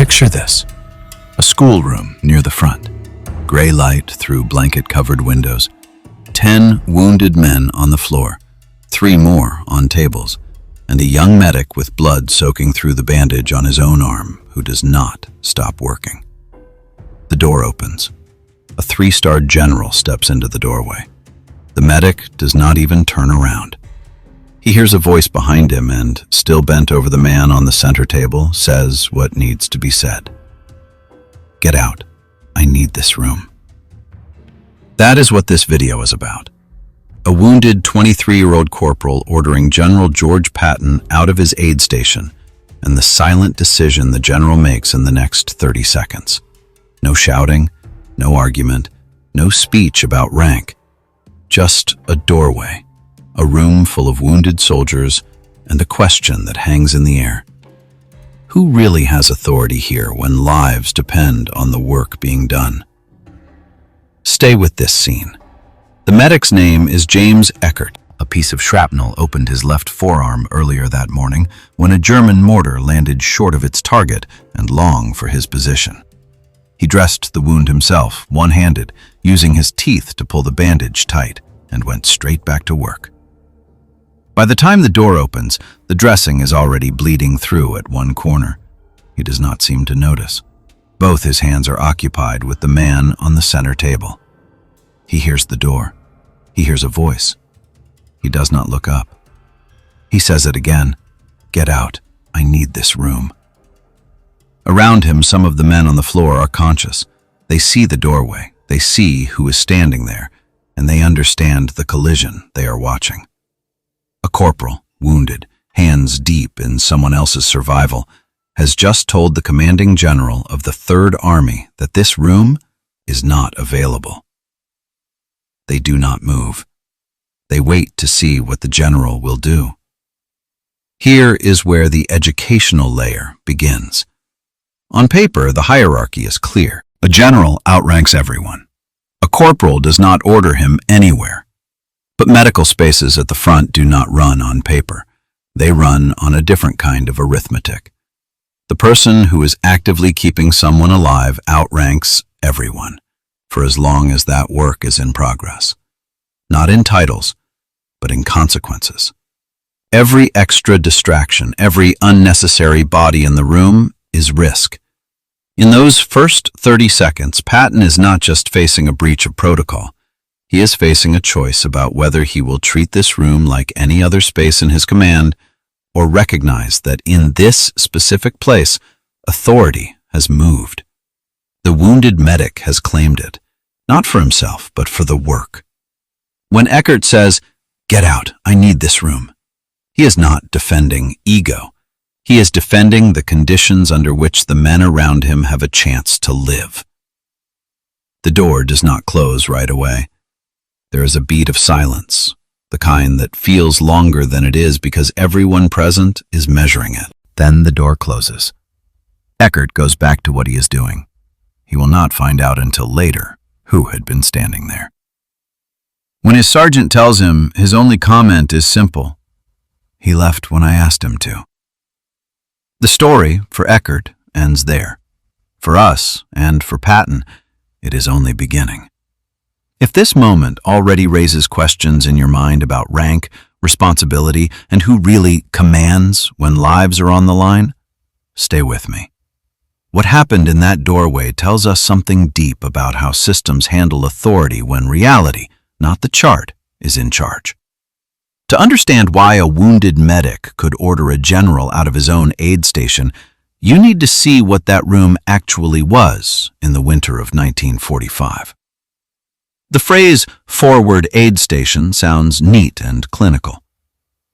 Picture this: a schoolroom near the front, gray light through blanket-covered windows, 10 wounded men on the floor, 3 more on tables, and a young medic with blood soaking through the bandage on his own arm who does not stop working. The door opens. A 3-star general steps into the doorway. The medic does not even turn around. He hears a voice behind him and, still bent over the man on the center table, says what needs to be said. "Get out. I need this room." That is what this video is about. A wounded 23-year-old corporal ordering General George Patton out of his aid station, and the silent decision the general makes in the next 30 seconds. No shouting, no argument, no speech about rank. Just a doorway, a room full of wounded soldiers, and a question that hangs in the air. Who really has authority here when lives depend on the work being done? Stay with this scene. The medic's name is James Eckert. A piece of shrapnel opened his left forearm earlier that morning when a German mortar landed short of its target and long for his position. He dressed the wound himself, one-handed, using his teeth to pull the bandage tight, and went straight back to work. By the time the door opens, the dressing is already bleeding through at one corner. He does not seem to notice. Both his hands are occupied with the man on the center table. He hears the door. He hears a voice. He does not look up. He says it again. "Get out. I need this room." Around him, some of the men on the floor are conscious. They see the doorway. They see who is standing there, and they understand the collision they are watching. A corporal, wounded, hands deep in someone else's survival, has just told the commanding general of the Third Army that this room is not available. They do not move. They wait to see what the general will do. Here is where the educational layer begins. On paper, the hierarchy is clear. A general outranks everyone. A corporal does not order him anywhere. But medical spaces at the front do not run on paper. They run on a different kind of arithmetic. The person who is actively keeping someone alive outranks everyone, for as long as that work is in progress. Not in titles, but in consequences. Every extra distraction, every unnecessary body in the room is risk. In those first 30 seconds, Patton is not just facing a breach of protocol. He is facing a choice about whether he will treat this room like any other space in his command or recognize that in this specific place, authority has moved. The wounded medic has claimed it, not for himself, but for the work. When Eckert says, "Get out, I need this room," he is not defending ego. He is defending the conditions under which the men around him have a chance to live. The door does not close right away. There is a beat of silence, the kind that feels longer than it is because everyone present is measuring it. Then the door closes. Eckert goes back to what he is doing. He will not find out until later who had been standing there. When his sergeant tells him, his only comment is simple. "He left when I asked him to." The story, for Eckert, ends there. For us, and for Patton, it is only beginning. If this moment already raises questions in your mind about rank, responsibility, and who really commands when lives are on the line, stay with me. What happened in that doorway tells us something deep about how systems handle authority when reality, not the chart, is in charge. To understand why a wounded medic could order a general out of his own aid station, you need to see what that room actually was in the winter of 1945. The phrase "forward aid station" sounds neat and clinical.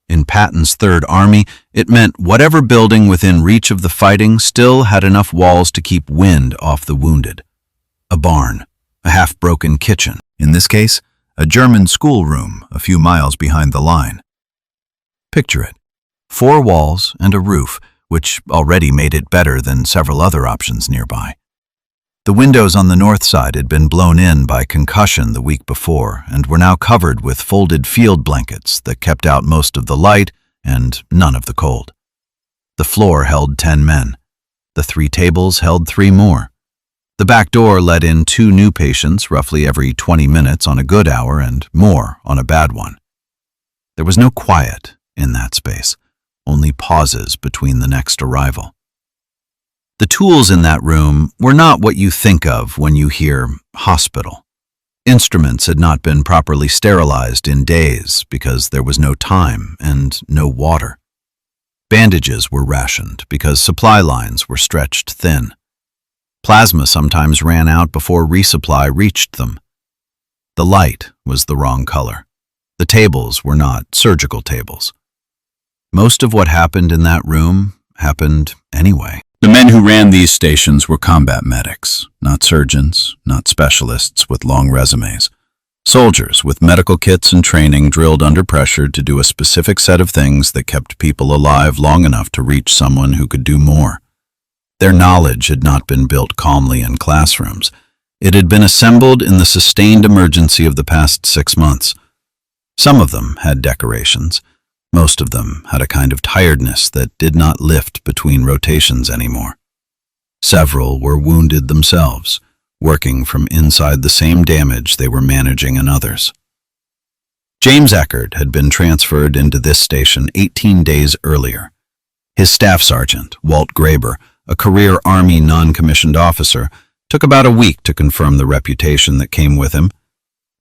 In Patton's Third Army, it meant whatever building within reach of the fighting still had enough walls to keep wind off the wounded. A barn, a half-broken kitchen, in this case, a German schoolroom a few miles behind the line. Picture it: 4 walls and a roof, which already made it better than several other options nearby. The windows on the north side had been blown in by concussion the week before and were now covered with folded field blankets that kept out most of the light and none of the cold. The floor held 10 men. The 3 tables held 3 more. The back door let in 2 new patients roughly every 20 minutes on a good hour and more on a bad one. There was no quiet in that space, only pauses between the next arrival. The tools in that room were not what you think of when you hear hospital. Instruments had not been properly sterilized in days because there was no time and no water. Bandages were rationed because supply lines were stretched thin. Plasma sometimes ran out before resupply reached them. The light was the wrong color. The tables were not surgical tables. Most of what happened in that room happened anyway. The men who ran these stations were combat medics, not surgeons, not specialists with long resumes. Soldiers with medical kits and training drilled under pressure to do a specific set of things that kept people alive long enough to reach someone who could do more. Their knowledge had not been built calmly in classrooms. It had been assembled in the sustained emergency of the past 6 months. Some of them had decorations. Most of them had a kind of tiredness that did not lift between rotations anymore. Several were wounded themselves, working from inside the same damage they were managing in others. James Eckert had been transferred into this station 18 days earlier. His staff sergeant, Walt Graber, a career Army non-commissioned officer, took about a week to confirm the reputation that came with him.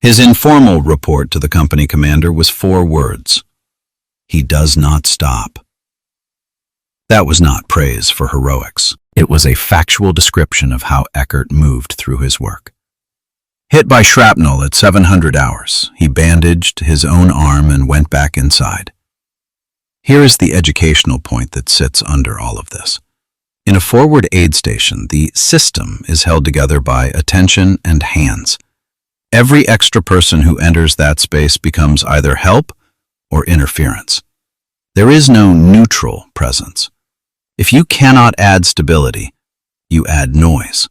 His informal report to the company commander was 4 words: "He does not stop." That was not praise for heroics. It was a factual description of how Eckert moved through his work. Hit by shrapnel at 700 hours, he bandaged his own arm and went back inside. Here is the educational point that sits under all of this. In a forward aid station, the system is held together by attention and hands. Every extra person who enters that space becomes either help or interference. There is no neutral presence. If you cannot add stability, you add noise.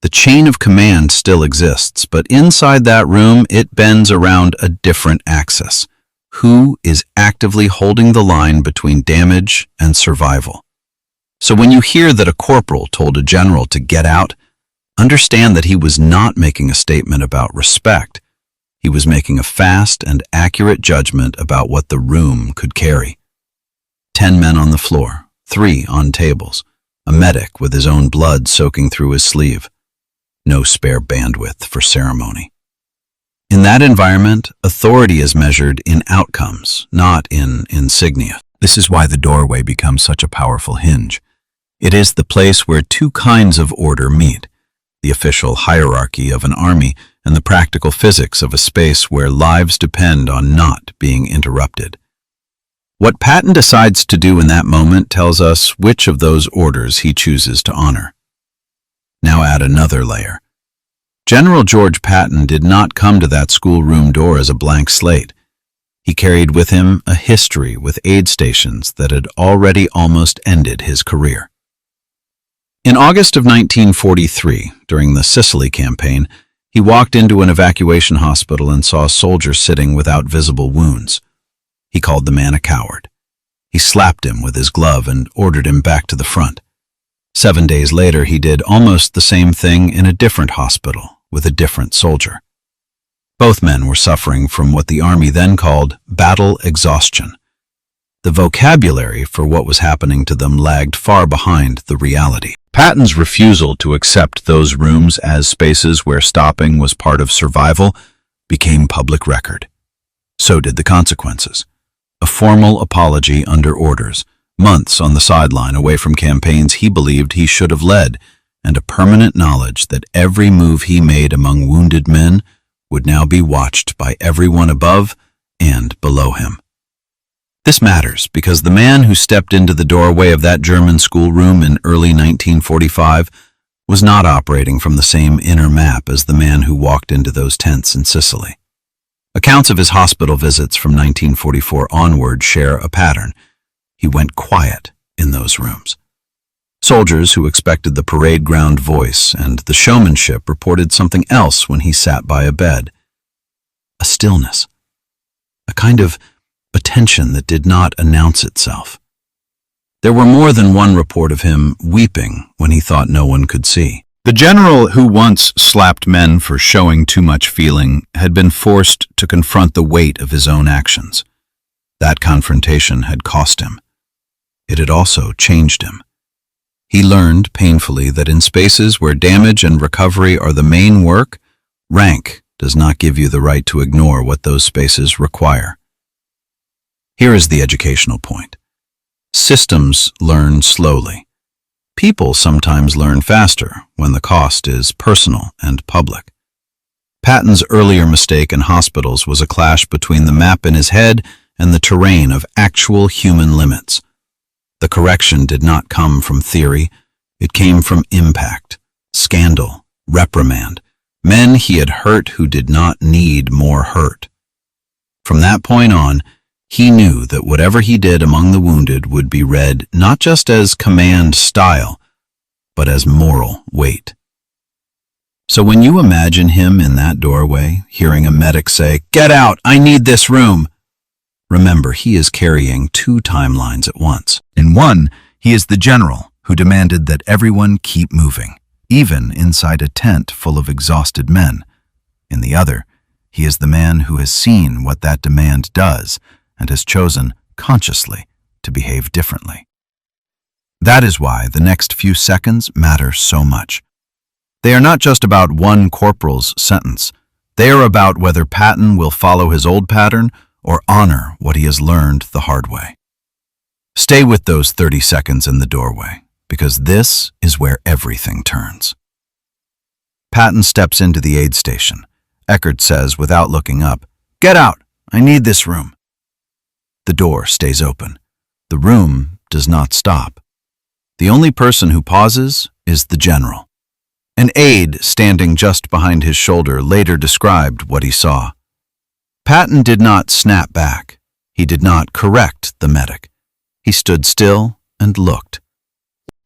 The chain of command still exists, but inside that room it bends around a different axis. Who is actively holding the line between damage and survival? So when you hear that a corporal told a general to get out, understand that he was not making a statement about respect. He was making a fast and accurate judgment about what the room could carry. 10 men on the floor, 3 on tables, a medic with his own blood soaking through his sleeve. No spare bandwidth for ceremony. In that environment, authority is measured in outcomes, not in insignia. This is why the doorway becomes such a powerful hinge. It is the place where 2 kinds of order meet: the official hierarchy of an army and the practical physics of a space where lives depend on not being interrupted. What Patton decides to do in that moment tells us which of those orders he chooses to honor. Now add another layer. General George Patton did not come to that schoolroom door as a blank slate. He carried with him a history with aid stations that had already almost ended his career. In August of 1943, during the Sicily campaign, he walked into an evacuation hospital and saw a soldier sitting without visible wounds. He called the man a coward. He slapped him with his glove and ordered him back to the front. 7 days later, he did almost the same thing in a different hospital with a different soldier. Both men were suffering from what the Army then called battle exhaustion. The vocabulary for what was happening to them lagged far behind the reality. Patton's refusal to accept those rooms as spaces where stopping was part of survival became public record. So did the consequences. A formal apology under orders, months on the sideline away from campaigns he believed he should have led, and a permanent knowledge that every move he made among wounded men would now be watched by everyone above and below him. This matters because the man who stepped into the doorway of that German schoolroom in early 1945 was not operating from the same inner map as the man who walked into those tents in Sicily. Accounts of his hospital visits from 1944 onward share a pattern. He went quiet in those rooms. Soldiers who expected the parade ground voice and the showmanship reported something else when he sat by a bed. A stillness. A kind of attention that did not announce itself. There were more than one report of him weeping when he thought no one could see. The general who once slapped men for showing too much feeling had been forced to confront the weight of his own actions. That confrontation had cost him. It had also changed him. He learned painfully that in spaces where damage and recovery are the main work, rank does not give you the right to ignore what those spaces require. Here is the educational point. Systems learn slowly. People sometimes learn faster when the cost is personal and public. Patton's earlier mistake in hospitals was a clash between the map in his head and the terrain of actual human limits. The correction did not come from theory, it came from impact, scandal, reprimand, men he had hurt who did not need more hurt. From that point on, he knew that whatever he did among the wounded would be read not just as command style, but as moral weight. So when you imagine him in that doorway, hearing a medic say, "Get out, I need this room," remember he is carrying two timelines at once. In one, he is the general who demanded that everyone keep moving, even inside a tent full of exhausted men. In the other, he is the man who has seen what that demand does and has chosen, consciously, to behave differently. That is why the next few seconds matter so much. They are not just about one corporal's sentence. They are about whether Patton will follow his old pattern or honor what he has learned the hard way. Stay with those 30 seconds in the doorway, because this is where everything turns. Patton steps into the aid station. Eckert says, without looking up, "Get out! I need this room." The door stays open. The room does not stop. The only person who pauses is the general. An aide standing just behind his shoulder later described what he saw. Patton did not snap back. He did not correct the medic. He stood still and looked.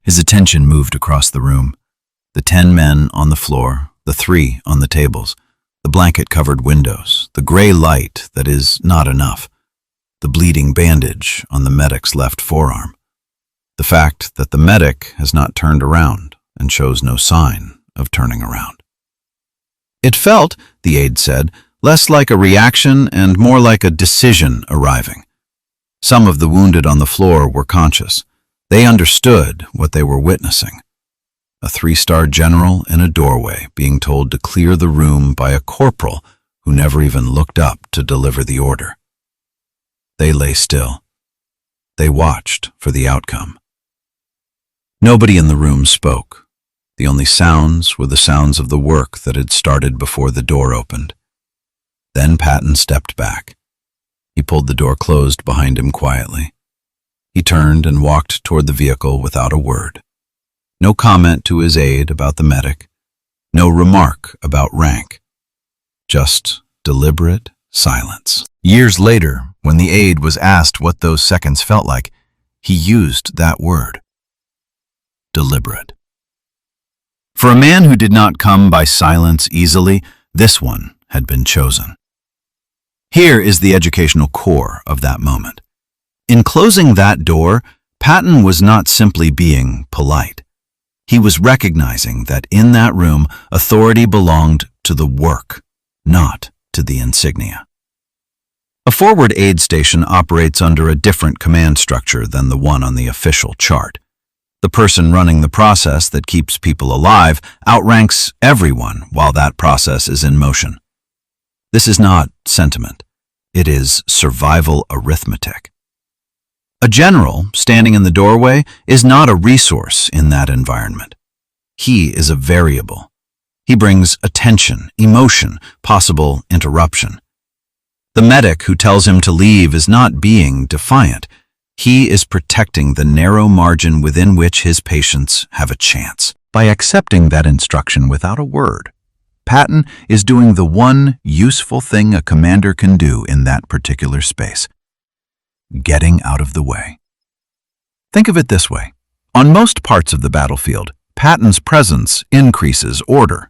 His attention moved across the room. The 10 men on the floor, the 3 on the tables, the blanket-covered windows, the gray light that is not enough, the bleeding bandage on the medic's left forearm, the fact that the medic has not turned around and shows no sign of turning around. It felt, the aide said, less like a reaction and more like a decision arriving. Some of the wounded on the floor were conscious. They understood what they were witnessing. A 3-star general in a doorway being told to clear the room by a corporal who never even looked up to deliver the order. They lay still. They watched for the outcome. Nobody in the room spoke. The only sounds were the sounds of the work that had started before the door opened. Then Patton stepped back. He pulled the door closed behind him quietly. He turned and walked toward the vehicle without a word. No comment to his aide about the medic. No remark about rank. Just deliberate silence. Years later, when the aide was asked what those seconds felt like, he used that word. Deliberate. For a man who did not come by silence easily, this one had been chosen. Here is the educational core of that moment. In closing that door, Patton was not simply being polite. He was recognizing that in that room, authority belonged to the work, not to the insignia. A forward aid station operates under a different command structure than the one on the official chart. The person running the process that keeps people alive outranks everyone while that process is in motion. This is not sentiment. It is survival arithmetic. A general standing in the doorway is not a resource in that environment. He is a variable. He brings attention, emotion, possible interruption. The medic who tells him to leave is not being defiant. He is protecting the narrow margin within which his patients have a chance. By accepting that instruction without a word, Patton is doing the one useful thing a commander can do in that particular space: getting out of the way. Think of it this way. On most parts of the battlefield, Patton's presence increases order.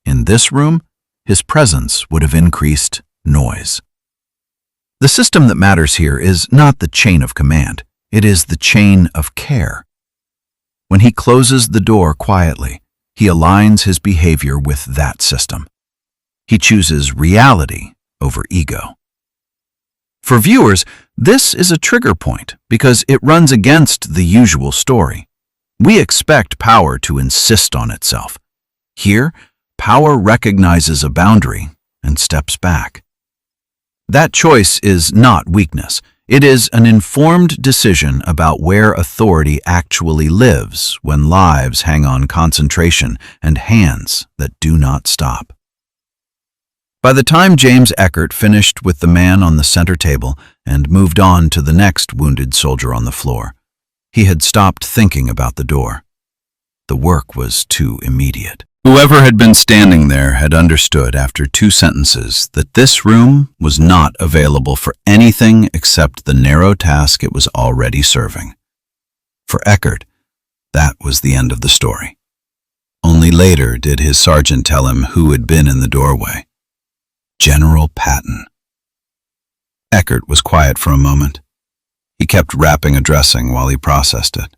In this room, his presence would have increased noise. The system that matters here is not the chain of command. It is the chain of care. When he closes the door quietly, he aligns his behavior with that system. He chooses reality over ego. For viewers, this is a trigger point because it runs against the usual story. We expect power to insist on itself. Here, power recognizes a boundary and steps back. That choice is not weakness. It is an informed decision about where authority actually lives when lives hang on concentration and hands that do not stop. By the time James Eckert finished with the man on the center table and moved on to the next wounded soldier on the floor, he had stopped thinking about the door. The work was too immediate. Whoever had been standing there had understood after 2 sentences that this room was not available for anything except the narrow task it was already serving. For Eckert, that was the end of the story. Only later did his sergeant tell him who had been in the doorway. General Patton. Eckert was quiet for a moment. He kept wrapping a dressing while he processed it.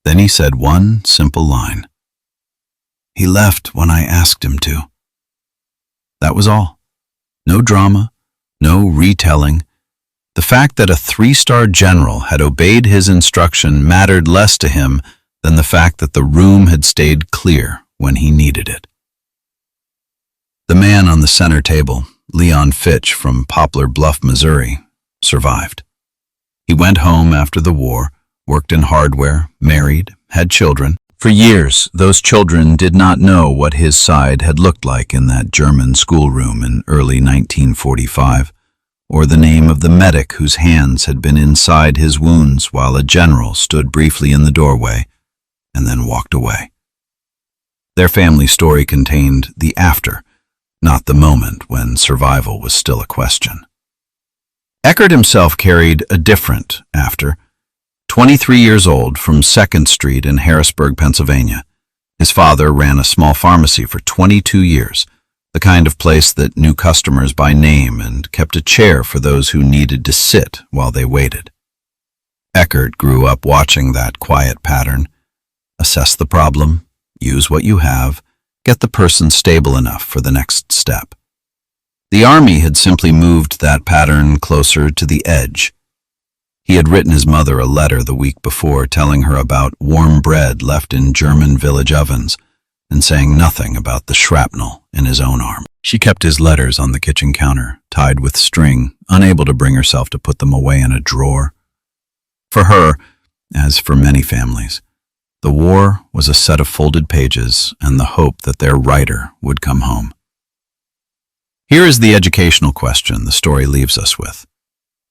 Then he said one simple line. He left when I asked him to. That was all. No drama, no retelling. The fact that a 3-star general had obeyed his instruction mattered less to him than the fact that the room had stayed clear when he needed it. The man on the center table, Leon Fitch from Poplar Bluff, Missouri, survived. He went home after the war, worked in hardware, married, had children. For years, those children did not know what his side had looked like in that German schoolroom in early 1945, or the name of the medic whose hands had been inside his wounds while a general stood briefly in the doorway and then walked away. Their family story contained the after, not the moment when survival was still a question. Eckert himself carried a different after. 23 years old, from 2nd Street in Harrisburg, Pennsylvania. His father ran a small pharmacy for 22 years, the kind of place that knew customers by name and kept a chair for those who needed to sit while they waited. Eckert grew up watching that quiet pattern. Assess the problem, use what you have, get the person stable enough for the next step. The Army had simply moved that pattern closer to the edge. He had written his mother a letter the week before telling her about warm bread left in German village ovens and saying nothing about the shrapnel in his own arm. She kept his letters on the kitchen counter, tied with string, unable to bring herself to put them away in a drawer. For her, as for many families, the war was a set of folded pages and the hope that their writer would come home. Here is the educational question the story leaves us with.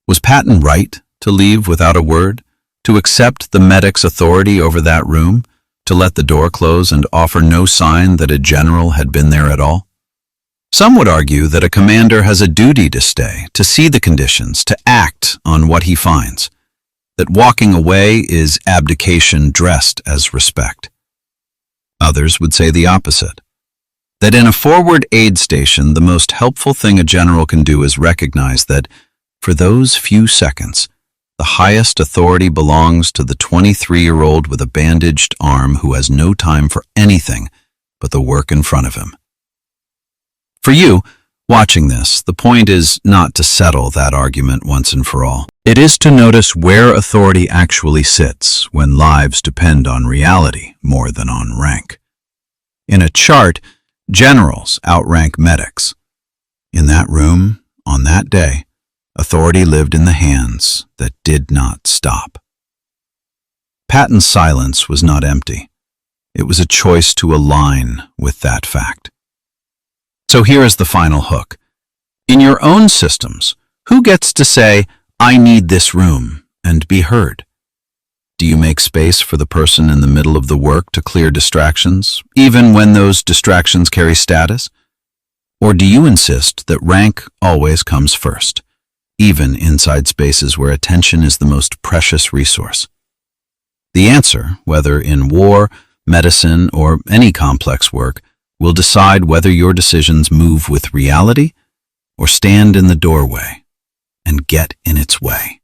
Was Patton right to leave without a word, to accept the medic's authority over that room, to let the door close and offer no sign that a general had been there at all? Some would argue that a commander has a duty to stay, to see the conditions, to act on what he finds, that walking away is abdication dressed as respect. Others would say the opposite, that in a forward aid station, the most helpful thing a general can do is recognize that, for those few seconds, the highest authority belongs to the 23-year-old with a bandaged arm who has no time for anything but the work in front of him. For you, watching this, the point is not to settle that argument once and for all. It is to notice where authority actually sits when lives depend on reality more than on rank. In a chart, generals outrank medics. In that room, on that day, authority lived in the hands that did not stop. Patton's silence was not empty. It was a choice to align with that fact. So here is the final hook. In your own systems, who gets to say, "I need this room," and be heard? Do you make space for the person in the middle of the work to clear distractions, even when those distractions carry status? Or do you insist that rank always comes first, even inside spaces where attention is the most precious resource? The answer, whether in war, medicine, or any complex work, will decide whether your decisions move with reality or stand in the doorway and get in its way.